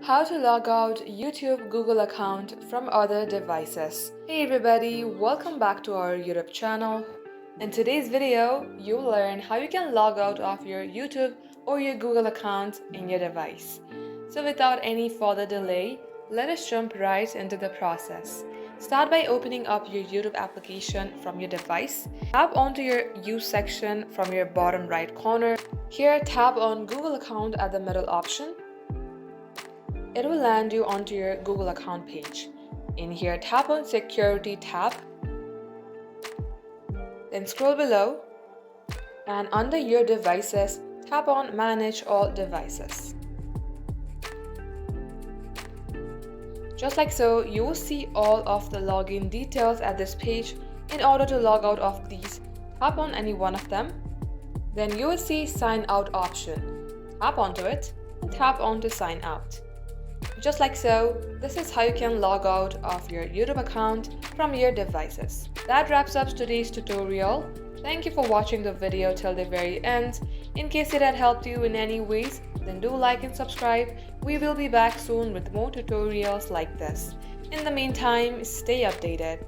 How to log out YouTube Google account from other devices. Hey everybody, welcome back to our YouTube channel. In today's video, you'll learn how you can log out of your YouTube or your Google account in your device. So without any further delay, let us jump right into the process. Start by opening up your YouTube application from your device. Tap onto your Use section from your bottom right corner. Here, tap on Google account at the middle option. It will land you onto your Google account page. In here, tap on Security tab. Then scroll below and under your devices, tap on Manage all devices. Just like so, you will see all of the login details at this page. In order to log out of these, tap on any one of them. Then you will see Sign Out option. Tap onto it and tap on to sign out. Just like so, this is how you can log out of your YouTube account from your devices. That wraps up today's tutorial. Thank you for watching the video till the very end. In case it had helped you in any ways, then do like and subscribe. We will be back soon with more tutorials like this. In the meantime, stay updated.